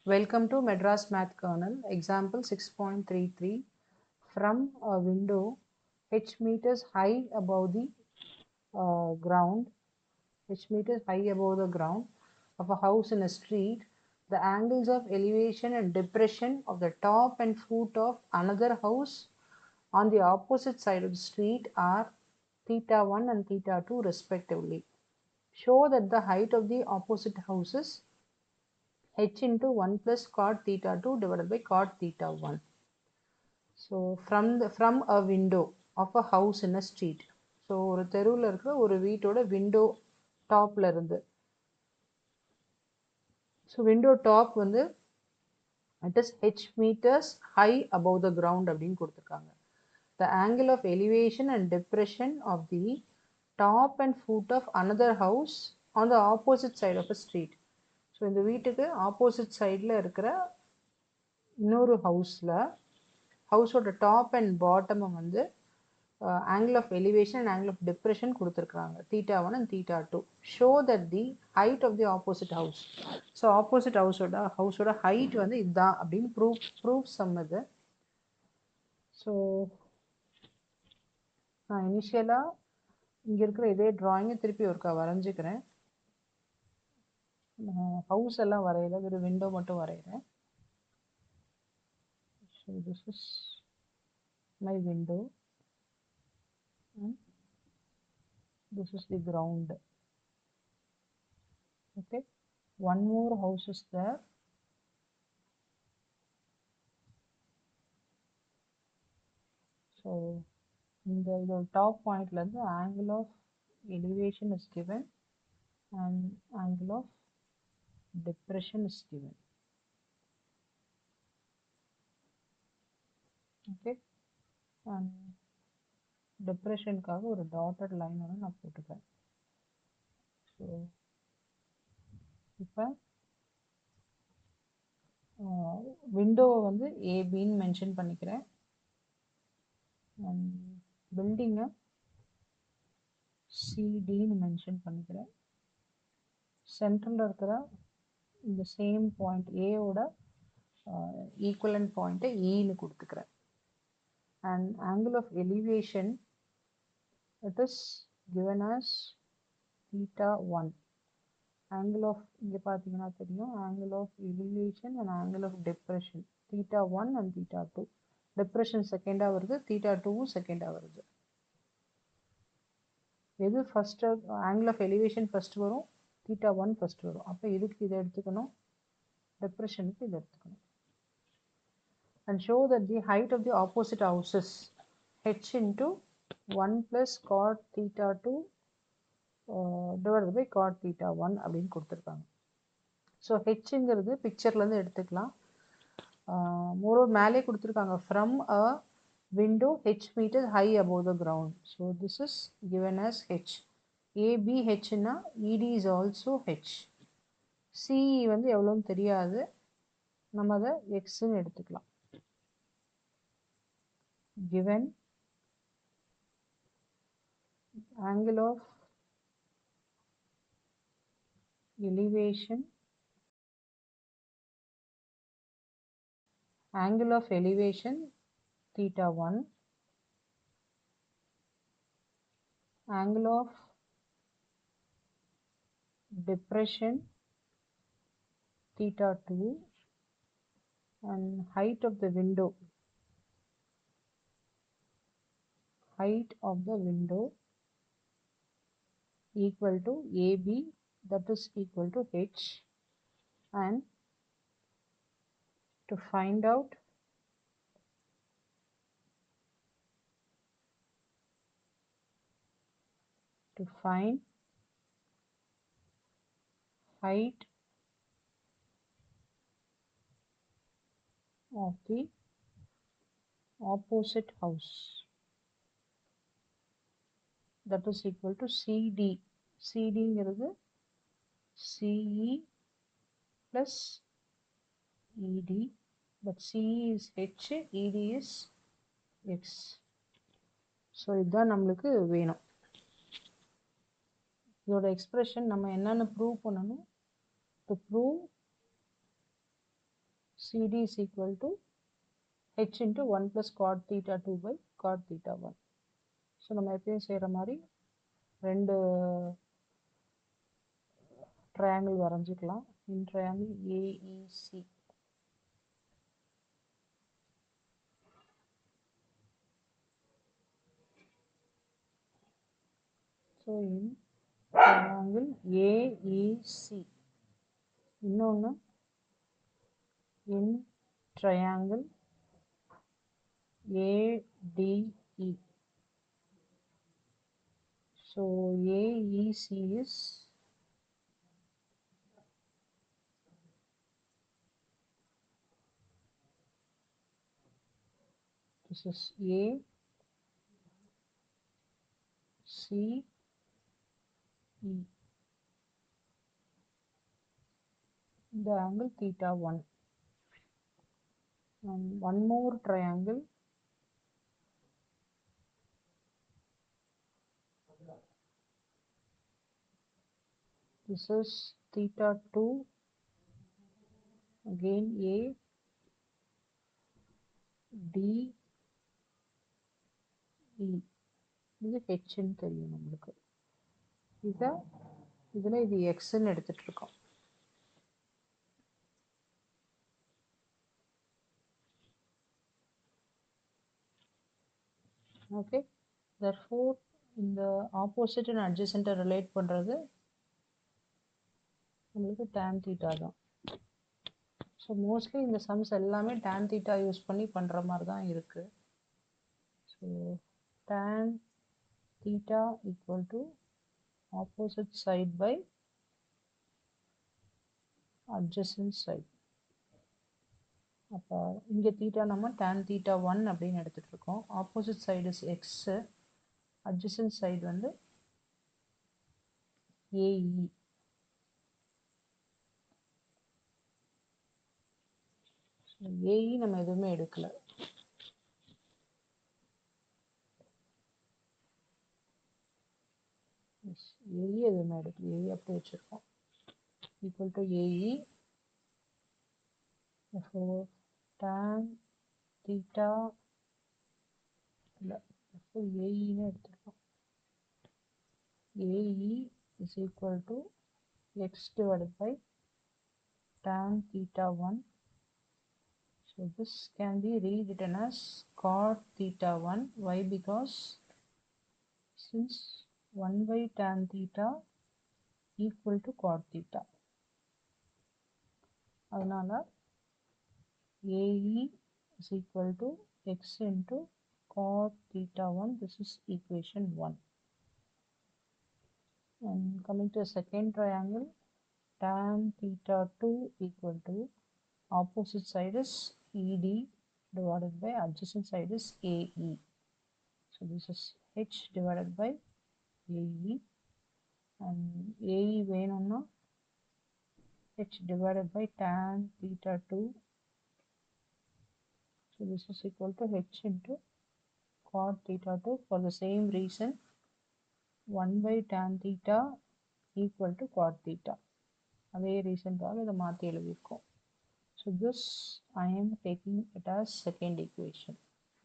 Welcome to Madras Math Kernel, example 6.33. From a window h meters high above the ground, h meters high above the ground of a house in a street, the angles of elevation and depression of the top and foot of another house on the opposite side of the street are theta 1 and theta 2 respectively. Show that the height of the opposite houses h into 1 plus cot theta 2 divided by cot theta 1. So from a window of a house in a street. So ஒரு தெருவில் இருக்கிற ஒரு வீட்டோட window டாப்ல இருந்து. So window top வந்து it is h meters high above the ground அப்படின்னு கொடுத்துருக்காங்க. The angle of elevation and depression of the top and foot of another house on the opposite side of a street. So இந்த வீட்டுக்கு opposite சைடில் இருக்கிற இன்னொரு ஹவுஸோட top and பாட்டமை வந்து angle of elevation and angle of depression கொடுத்துருக்குறாங்க theta 1 and theta 2. Show that the height of the opposite house. So opposite ஹவுஸோட height வந்து இதுதான் அப்படின்னு ப்ரூஃப் சம் இது. ஸோ நான் இனிஷியலாக இங்கே இருக்கிற இதே ட்ராயிங்கை திருப்பி ஒருக்கா வரைஞ்சிக்கிறேன். ஹவுஸ் எல்லாம் வரையில, வெறும் விண்டோ மட்டும் வரைகிறேன். So this is my window and this is the ground. Okay, one more house is there. So இந்த top pointல இருந்து angle of elevation is given and angle of depression is given. Okay, and depressionக்காக ஒரு dotted line ஒன்று நான் போட்டுக்கிறேன். So இப்போ விண்டோவை வந்து ஏபின்னு mention பண்ணிக்கிறேன். பில்டிங்கை சிடின்னு மென்ஷன் பண்ணிக்கிறேன். சென்டரில் இருக்கிற இந்த சேம் பாயிண்ட் ஏவோட ஈக்குவலண்ட் பாயிண்ட்டை ஈன்னு கொடுத்துக்கிறேன். And angle of elevation it is given as theta 1. Angle of இங்கே பார்த்தீங்கன்னா தெரியும், angle of elevation and angle of depression theta 1 and theta 2. depression செகண்டாக வருது, theta 2வும் செகண்டாக வருது. எது first angle of elevation first வரும், theta 1 ஃபஸ்ட் வரும். அப்போ இதுக்கு இதை எடுத்துக்கணும், depressionக்கு இதை எடுத்துக்கணும். And show that the height of the opposite houses h into 1 plus cot theta 2 divided by cot theta 1 அப்படின்னு கொடுத்துருக்காங்க. ஸோ ஹெச்ங்கிறது பிக்சர்லேருந்து எடுத்துக்கலாம். மோரோவர் மேலே கொடுத்துருக்காங்க from a window H metre high above the ground. So this is given as H. AB ஹெச்னா ED is also H. CE வந்து எவ்வளோன்னு தெரியாது, நம்ம அதை எக்ஸ்ன்னு எடுத்துக்கலாம். given angle of elevation, angle of elevation theta 1, angle of depression theta 2, and height of the window equal to AB, that is equal to H. And to find out height of the opposite house, that is equal to CD. CDங்கிறது CE plus ED, but CE is H, ED is X. So இதுதான் நம்மளுக்கு வேணும். இதோட expression நம்ம என்னென்ன prove பண்ணணும்? To prove CD is equal to h into 1 plus cot theta 2 by cot theta 1. So நம்ம எப்பயும் செய்கிற மாதிரி ரெண்டு ட்ரையாங்கிள் வரைஞ்சிக்கலாம். In triangle AEC. So in triangle AEC. இன்னொன்று in triangle ADE. So AEC is this is ACE. The angle theta 1. And one more triangle this is theta 2, again A D E. இது H ன்னு தெரியும் நம்மளுக்கு. இதில் இது Xன்னு எடுத்துட்டு இருக்கோம். ஓகே, therefore இந்த ஆப்போசிட் அண்ட் அட்ஜசன்ட்டை ரிலேட் பண்ணுறது நம்மளுக்கு tan theta தான். ஸோ மோஸ்ட்லி இந்த சம்ஸ் எல்லாமே tan theta யூஸ் பண்ணி பண்ணுற மாதிரி தான் இருக்குது. So tan theta equal to opposite side by adjacent side. அப்போ இங்கே தீட்டா நம்ம tan theta 1 அப்படின்னு எடுத்துகிட்டு இருக்கோம். Opposite side is x, adjacent side வந்து ஏஇ. ஏஇ நம்ம எதுவுமே எடுக்கல. ஏஇ எதுவுமே எடுக்கல, ஏஇ அப்படி வச்சுருக்கோம். Equal to AE. tan theta இல்லை, ஏஇன்னு எடுத்துருக்கோம். AE is equal to x divided by tan theta 1. So this can be rewritten as cot theta 1. Why? Because since 1 by tan theta equal to cot theta. அதனால AE is equal to x into cot theta 1. This is equation 1. And coming to a second triangle, tan theta 2 equal to opposite side is ED divided by adjacent side is AE. So this is H divided by AE, and AE வேணும்னா H divided by tan theta 2. So this is equal to H into cot theta 2. For the same reason, 1 by tan theta equal to cot theta. அதே ரீசன்காக இதை மாற்றி எழுதியிருக்கோம். So this I am taking it as second equation.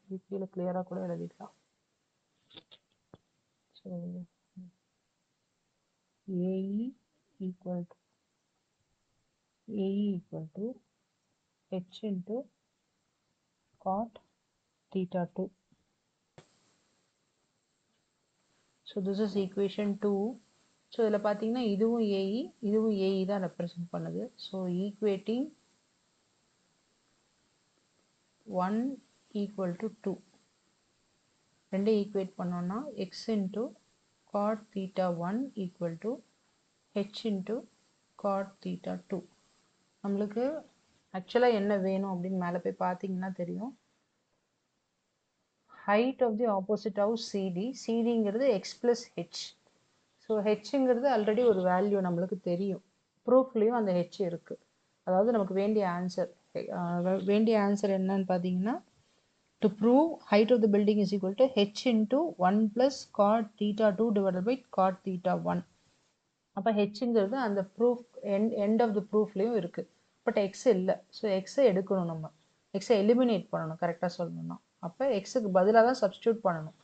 இது கீழே கிளியராக கூட எழுதிக்கலாம். So AE equal to H into cot theta 2. So this is equation 2. So இதில் பார்த்தீங்கன்னா இதுவும் AE இதுவும் AE தான் ரெப்ரசன்ட் பண்ணுது. So equating 1 equal to 2. ரெண்டு ஈக்குவேட் பண்ணோம்னா x into cot theta 1 equal to h into cot theta 2. நம்மளுக்கு ஆக்சுவலாக என்ன வேணும் அப்படின்னு மேலே போய் பார்த்தீங்கன்னா தெரியும். height of the opposite house CD. CDங்கிறது x plus h. ஸோ ஹெச்ங்கிறது ஆல்ரெடி ஒரு வேல்யூ நம்மளுக்கு தெரியும். ப்ரூஃப்லேயும் அந்த ஹெச் இருக்குது. அதாவது நமக்கு வேண்டிய ஆன்சர் என்னன்னு பார்த்தீங்கன்னா, to prove height of the building is equal to h into 1 plus cot theta 2 divided by cot theta 1. அப்போ ஹெச்ங்கிறது அந்த ப்ரூஃப் எண்ட் ஆஃப் த ப்ரூஃப்லேயும் இருக்குது. பட் எக்ஸ் இல்லை. ஸோ எக்ஸை எடுக்கணும், நம்ம எக்ஸை எலிமினேட் பண்ணணும் கரெக்டாக சொல்லணும்னா. அப்போ எக்ஸுக்கு பதிலாக தான் சப்ஸ்டியூட் பண்ணணும்,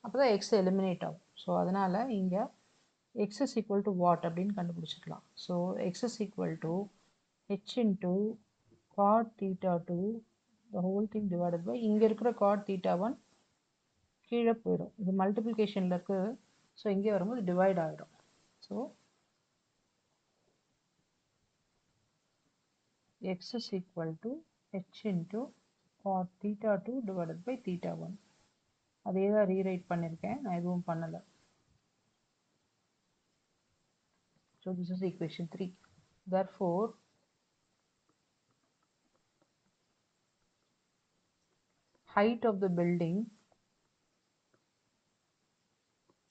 அப்போ தான் எக்ஸ் எலிமினேட் ஆகும். ஸோ அதனால் இங்கே x is equal to what அப்படின்னு கண்டுபிடிச்சிக்கலாம். So x is equal to h into cot theta 2 the whole thing divided by இங்கே இருக்கிற cot theta 1 கீழே போயிடும், இது மல்டிப்ளிகேஷனில் இருக்குது. ஸோ இங்கே வரும்போது டிவைட் ஆகிடும். So x is equal to h into cot theta 2 divided by theta 1. அதே தான் ரீரைட் பண்ணியிருக்கேன், நான் எதுவும் பண்ணலை. So this is equation 3. Therefore height of the building,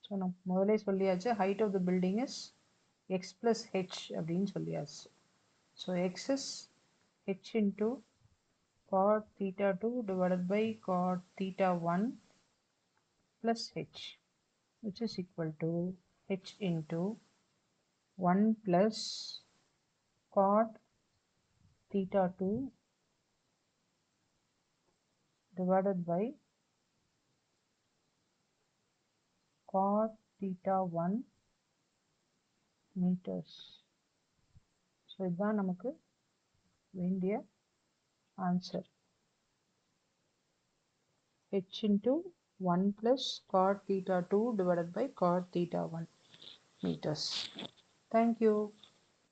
so நான் முதலே சொல்லியாச்சு, height of the building is x plus h அப்படின்னு சொல்லியாச்சு. So x is h into cot theta 2 divided by cot theta 1 plus h, which is equal to h into 1 plus cot theta 2 divided by cot theta 1 meters. So இதுதான் நமக்கு வேண்டிய answer. h into 1 plus cot theta 2 divided by cot theta 1 meters. Thank you.